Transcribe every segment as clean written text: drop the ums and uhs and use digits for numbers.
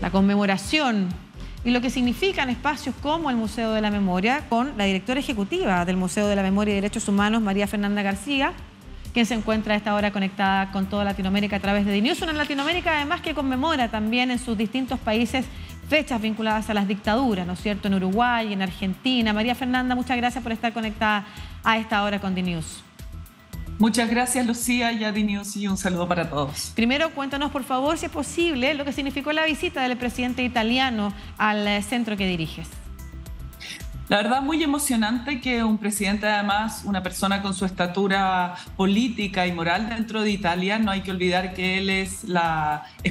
la conmemoración y lo que significan espacios como el Museo de la Memoria con la directora ejecutiva del Museo de la Memoria y Derechos Humanos, María Fernanda García, quien se encuentra a esta hora conectada con toda Latinoamérica a través de DNews, una Latinoamérica además que conmemora también en sus distintos países fechas vinculadas a las dictaduras, ¿no es cierto?, en Uruguay, en Argentina. María Fernanda, muchas gracias por estar conectada a esta hora con DNews. Muchas gracias, Lucía, y a DNews, y un saludo para todos. Primero, cuéntanos, por favor, si es posible, lo que significó la visita del presidente italiano al centro que diriges. La verdad, muy emocionante que un presidente, además, una persona con su estatura política y moral dentro de Italia, no hay que olvidar que él es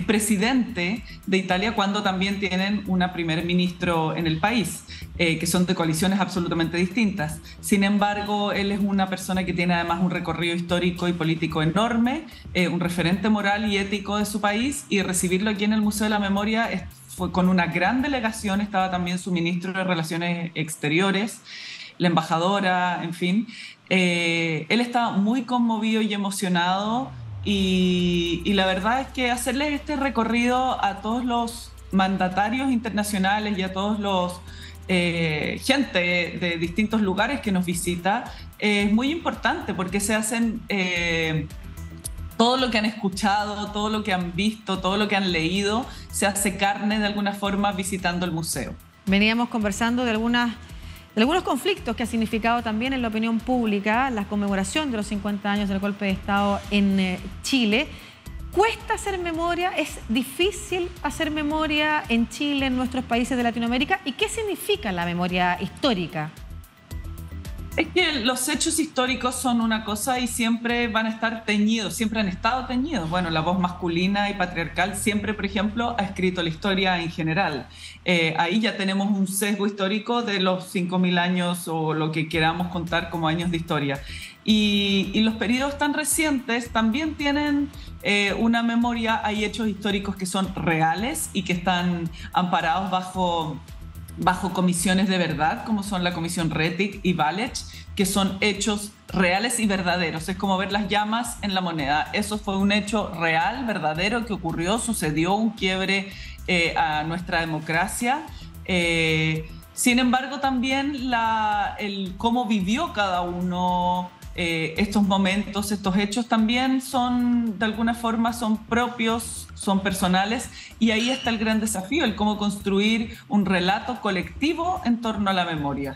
presidente de Italia cuando también tienen una primer ministro en el país, que son de coaliciones absolutamente distintas. Sin embargo, él es una persona que tiene además un recorrido histórico y político enorme, un referente moral y ético de su país, y recibirlo aquí en el Museo de la Memoria fue con una gran delegación. Estaba también su ministro de Relaciones Exteriores, la embajadora, en fin. Él estaba muy conmovido y emocionado y la verdad es que hacerle este recorrido a todos los mandatarios internacionales y a todos los gente de distintos lugares que nos visita es muy importante porque se hacen... todo lo que han escuchado, todo lo que han visto, todo lo que han leído, se hace carne de alguna forma visitando el museo. Veníamos conversando de algunos conflictos que ha significado también en la opinión pública la conmemoración de los 50 años del golpe de Estado en Chile. ¿Cuesta hacer memoria? ¿Es difícil hacer memoria en Chile, en nuestros países de Latinoamérica? ¿Y qué significa la memoria histórica? Es que los hechos históricos son una cosa y siempre van a estar teñidos, siempre han estado teñidos. Bueno, la voz masculina y patriarcal siempre, por ejemplo, ha escrito la historia en general. Ahí ya tenemos un sesgo histórico de los 5.000 años o lo que queramos contar como años de historia. Y los periodos tan recientes también tienen una memoria. Hay hechos históricos que son reales y que están amparados bajo comisiones de verdad, como son la Comisión Rettig y Valech, que son hechos reales y verdaderos. Es como ver las llamas en la moneda. Eso fue un hecho real, verdadero, que ocurrió, sucedió un quiebre a nuestra democracia. Sin embargo, también el cómo vivió cada uno estos momentos, estos hechos también son, de alguna forma, son propios, son personales, y ahí está el gran desafío, el cómo construir un relato colectivo en torno a la memoria.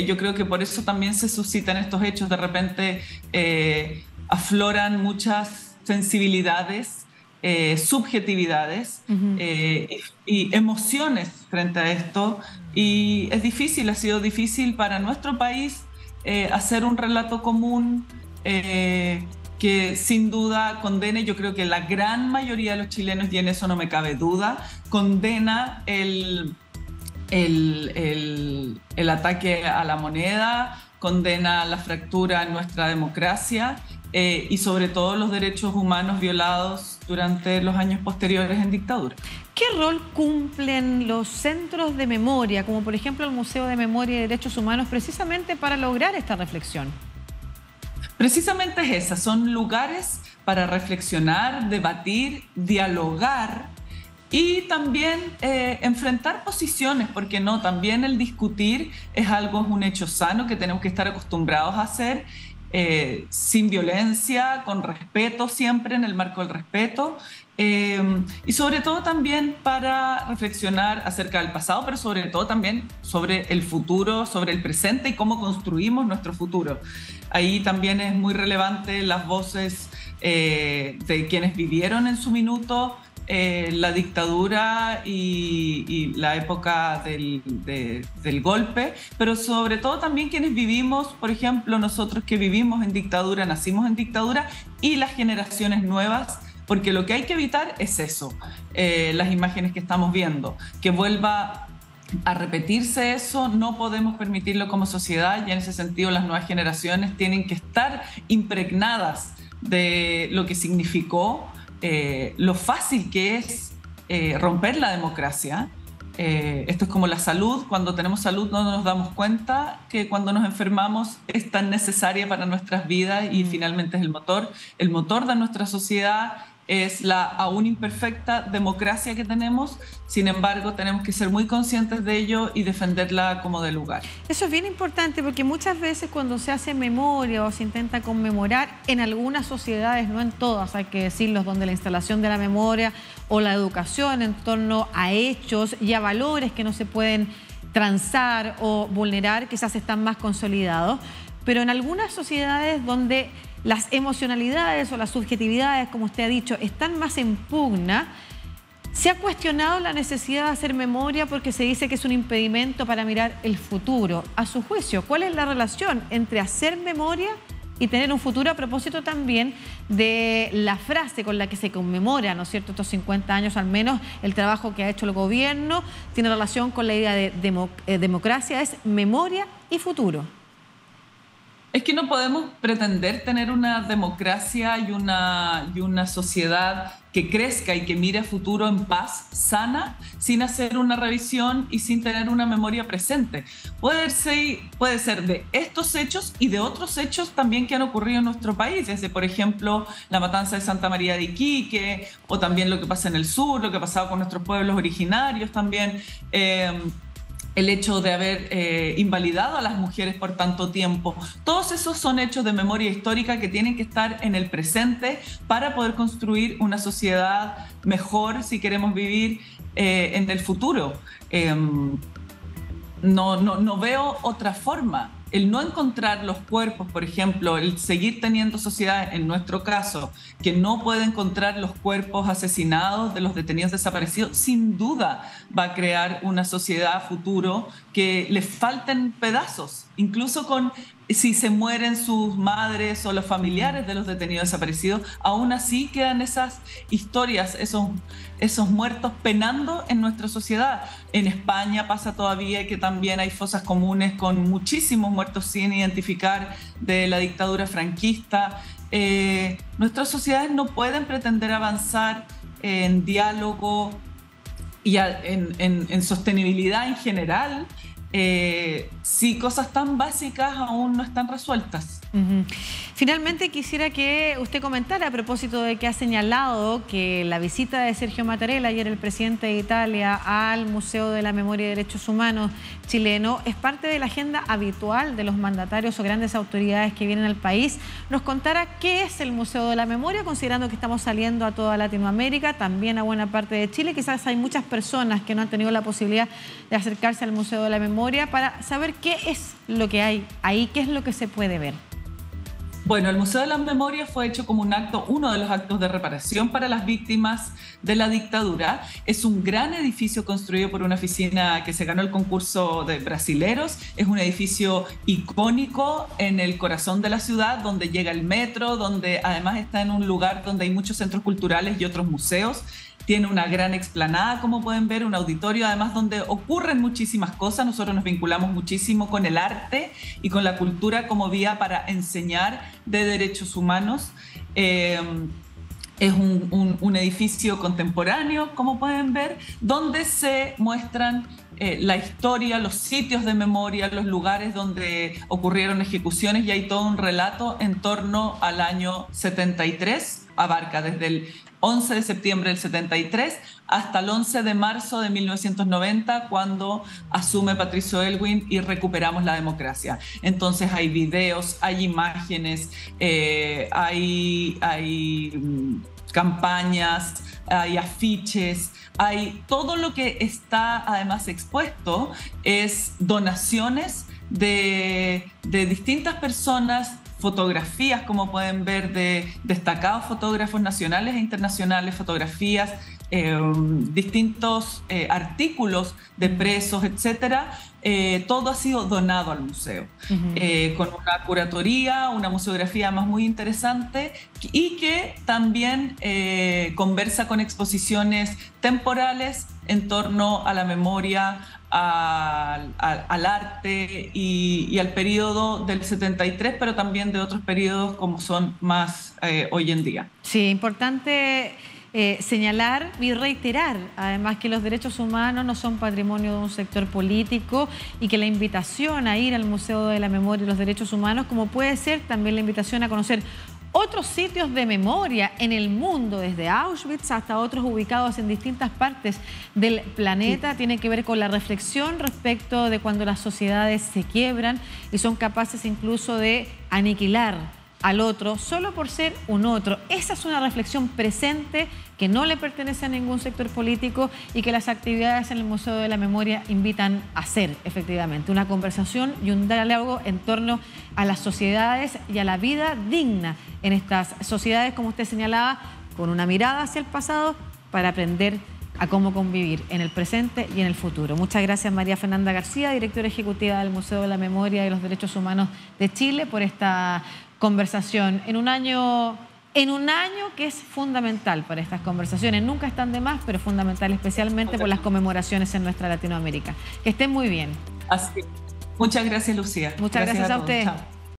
Yo creo que por eso también se suscitan estos hechos, de repente afloran muchas sensibilidades, subjetividades y emociones frente a esto, y es difícil, ha sido difícil para nuestro país hacer un relato común que sin duda condene. Yo creo que la gran mayoría de los chilenos, y en eso no me cabe duda, condena el ataque a la moneda, condena la fractura en nuestra democracia y sobre todo los derechos humanos violados durante los años posteriores en dictadura. ¿Qué rol cumplen los centros de memoria, como por ejemplo el Museo de Memoria y Derechos Humanos, precisamente para lograr esta reflexión? Precisamente es esa, son lugares para reflexionar, debatir, dialogar y también enfrentar posiciones, porque no, también el discutir es un hecho sano que tenemos que estar acostumbrados a hacer, sin violencia, con respeto, siempre en el marco del respeto, y sobre todo también para reflexionar acerca del pasado, pero sobre todo también sobre el futuro, sobre el presente y cómo construimos nuestro futuro. Ahí también es muy relevante las voces de quienes vivieron en su minuto la dictadura y la época del golpe, pero sobre todo también quienes vivimos, por ejemplo, nosotros que vivimos en dictadura, nacimos en dictadura, y las generaciones nuevas, porque lo que hay que evitar es eso, las imágenes que estamos viendo, que vuelva a repetirse eso. No podemos permitirlo como sociedad, y en ese sentido las nuevas generaciones tienen que estar impregnadas de lo que significó, lo fácil que es romper la democracia. Esto es como la salud. Cuando tenemos salud no nos damos cuenta que cuando nos enfermamos es tan necesaria para nuestras vidas y finalmente es el motor de nuestra sociedad, es la aún imperfecta democracia que tenemos. Sin embargo, tenemos que ser muy conscientes de ello y defenderla como de lugar. Eso es bien importante porque muchas veces cuando se hace memoria o se intenta conmemorar, en algunas sociedades, no en todas, hay que decirlo, donde la instalación de la memoria o la educación en torno a hechos y a valores que no se pueden transar o vulnerar, quizás están más consolidados, pero en algunas sociedades donde las emocionalidades o las subjetividades, como usted ha dicho, están más en pugna, se ha cuestionado la necesidad de hacer memoria porque se dice que es un impedimento para mirar el futuro. A su juicio, ¿cuál es la relación entre hacer memoria y tener un futuro, a propósito también de la frase con la que se conmemora, ¿no es cierto?, estos 50 años al menos, el trabajo que ha hecho el gobierno, tiene relación con la idea de democracia, es memoria y futuro? Es que no podemos pretender tener una democracia y una sociedad que crezca y que mire a futuro en paz, sana, sin hacer una revisión y sin tener una memoria presente. Puede ser de estos hechos y de otros hechos también que han ocurrido en nuestro país, desde, por ejemplo, la matanza de Santa María de Iquique, o también lo que pasa en el sur, lo que ha pasado con nuestros pueblos originarios también. El hecho de haber invalidado a las mujeres por tanto tiempo. Todos esos son hechos de memoria histórica que tienen que estar en el presente para poder construir una sociedad mejor si queremos vivir en el futuro. No veo otra forma. El no encontrar los cuerpos, por ejemplo, el seguir teniendo sociedades, en nuestro caso, que no puede encontrar los cuerpos asesinados de los detenidos desaparecidos, sin duda va a crear una sociedad a futuro que le falten pedazos, incluso si se mueren sus madres o los familiares de los detenidos desaparecidos, aún así quedan esas historias, esos muertos penando en nuestra sociedad. En España pasa todavía que también hay fosas comunes con muchísimos muertos sin identificar de la dictadura franquista. Nuestras sociedades no pueden pretender avanzar en diálogo y en sostenibilidad en general si cosas tan básicas aún no están resueltas. Finalmente quisiera que usted comentara, a propósito de que ha señalado que la visita de Sergio Mattarella, ayer el presidente de Italia, al Museo de la Memoria y Derechos Humanos chileno, es parte de la agenda habitual de los mandatarios o grandes autoridades que vienen al país. Nos contara qué es el Museo de la Memoria, considerando que estamos saliendo a toda Latinoamérica, también a buena parte de Chile. Quizás hay muchas personas que no han tenido la posibilidad de acercarse al Museo de la Memoria para saber qué es lo que hay ahí, qué es lo que se puede ver. Bueno, el Museo de la Memoria fue hecho como uno de los actos de reparación para las víctimas de la dictadura. Es un gran edificio construido por una oficina que se ganó el concurso de brasileros. Es un edificio icónico en el corazón de la ciudad, donde llega el metro, donde además está en un lugar donde hay muchos centros culturales y otros museos. Tiene una gran explanada, como pueden ver, un auditorio, además donde ocurren muchísimas cosas. Nosotros nos vinculamos muchísimo con el arte y con la cultura como vía para enseñar de derechos humanos. Es un edificio contemporáneo, como pueden ver, donde se muestran la historia, los sitios de memoria, los lugares donde ocurrieron ejecuciones, y hay todo un relato en torno al año 73, abarca desde el 11 de septiembre del 73 hasta el 11 de marzo de 1990, cuando asume Patricio Aylwin y recuperamos la democracia. Entonces hay videos, hay imágenes, hay campañas, hay afiches, hay todo lo que está además expuesto es donaciones de distintas personas, fotografías, como pueden ver, de destacados fotógrafos nacionales e internacionales, fotografías, distintos artículos de presos, etcétera. Todo ha sido donado al museo, con una curatoría, una museografía más muy interesante, y que también conversa con exposiciones temporales en torno a la memoria, al arte y al periodo del 73, pero también de otros periodos como son más hoy en día. Sí, importante señalar y reiterar, además, que los derechos humanos no son patrimonio de un sector político, y que la invitación a ir al Museo de la Memoria y los Derechos Humanos, como puede ser también la invitación a conocer Otros sitios de memoria en el mundo, desde Auschwitz hasta otros ubicados en distintas partes del planeta, tienen que ver con la reflexión respecto de cuando las sociedades se quiebran y son capaces incluso de aniquilar al otro solo por ser un otro. Esa es una reflexión presente que no le pertenece a ningún sector político y que las actividades en el Museo de la Memoria invitan a hacer, efectivamente. Una conversación y un diálogo en torno a las sociedades y a la vida digna en estas sociedades, como usted señalaba, con una mirada hacia el pasado para aprender a cómo convivir en el presente y en el futuro. Muchas gracias, María Fernanda García, directora ejecutiva del Museo de la Memoria y los Derechos Humanos de Chile, por esta conversación en un año que es fundamental para estas conversaciones. Nunca están de más, pero fundamental especialmente por las conmemoraciones en nuestra Latinoamérica. Que estén muy bien. Así. Muchas gracias, Lucía. Muchas gracias a usted. Chao.